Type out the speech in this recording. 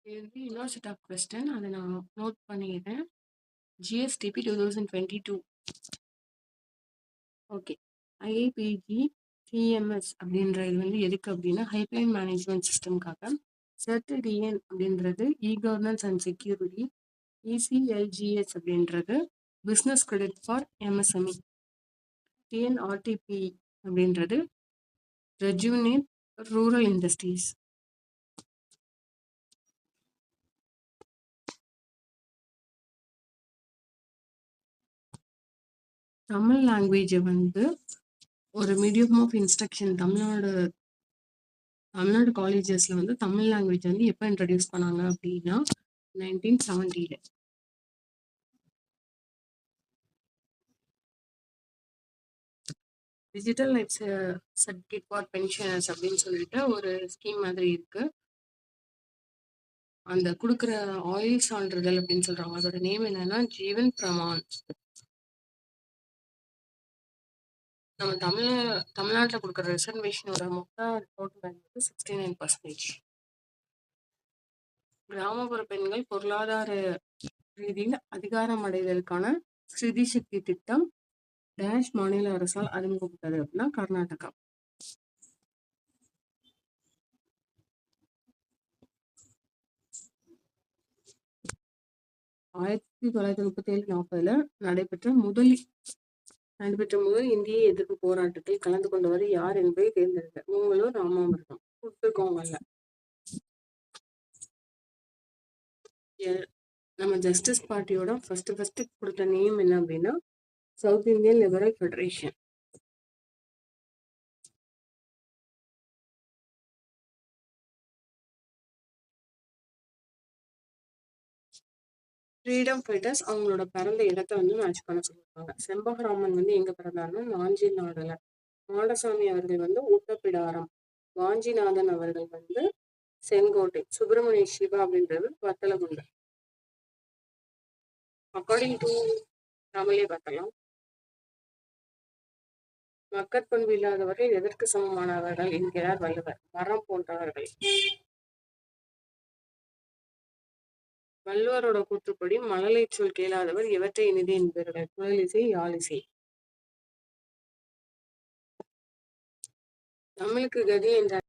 இன்னொரு set of question அதை நான் நோட் பண்ணிடுறேன். GSTP 2022. ஓகே. IIPG CMS அப்படின்ற இது வந்து எதுக்கு அப்படின்னா ஹைப்லைன் மேனேஜ்மெண்ட் சிஸ்டம்காக. CERT-DN அப்படின்றது இ-கவர்னன்ஸ் அண்ட் செக்யூரிட்டி. ECLGS அப்படின்றது business credit for MSME. TNRTP அப்படின்றது ரெஜுனேட் ரூரல் இண்டஸ்ட்ரீஸ். தமிழ் லாங்குவேஜை வந்து ஒரு மீடியம் ஆஃப் இன்ஸ்ட்ரக்ஷன் தமிழ்நாடு காலேஜஸ்ல வந்து தமிழ் லாங்குவேஜ் வந்து எப்போ இன்ட்ரடியூஸ் பண்ணாங்க அப்படின்னா 1970. Digital life certificate for pensioners அப்படின்னு சொல்லிட்டு ஒரு ஸ்கீம் மாதிரி இருக்கு. அந்த கொடுக்குற ஆயுள் சான்றிதழ் அப்படின்னு சொல்றாங்க. அதோட நேம் என்னன்னா ஜீவன் பிரமான். நம்ம தமிழ்நாட்டில் கொடுக்குற ரிசர்வேஷனோட மொத்த டோட்டல் வந்து 69%. கிராமப்புற பெண்கள் பொருளாதார ரீதியில் அதிகாரம் அடைவதற்கான ஸ்திதி சக்தி திட்டம் டேஷ் மாநில அரசால் அறிமுகப்பட்டது அப்படின்னா கர்நாடகா. ஆயிரத்தி 1937-40 நடைபெற்ற முதல் இந்திய எதிர்ப்பு போராட்டத்தில் கலந்து கொண்டவர் யார் என்பதை தேர்ந்தெடுக்க. மூங்களூர் ராமாமிர்தம் கொடுத்துருக்கோங்கல்ல. நம்ம ஜஸ்டிஸ் பார்ட்டியோட ஃபர்ஸ்ட் கொடுத்த நேம் என்ன அப்படின்னா south Indian liberal federation. Freedom fighters அவங்களோட பிறந்த இடத்தை வந்து மேட்ச் பண்ண சொல்லியிருக்காங்க. செம்பகராமன் வந்து எங்க பிறந்தாருன்னா நாஞ்சி நாடுல. மாடசாமி அவர்கள் வந்து ஊட்டப்பிடாரம். வாஞ்சிநாதன் அவர்கள் வந்து செங்கோட்டை. சுப்பிரமணிய சிவா அப்படின்றது வத்தலகுண்டு. அக்கார்டிங் டு தமிழே பார்க்கலாம். மக்கட்பண்பு இல்லாதவர்கள் எதற்கு சமமானவர்கள் என்கிறார் வள்ளுவர். மரம் போன்றவர்கள். வள்ளுவரோட கூற்றுப்படி மழலை சொல் கேளாதவர் எவற்றை இனிது என்பவர்கள். குழலிசை யாழிசை. தமிழுக்கு கதி என்ற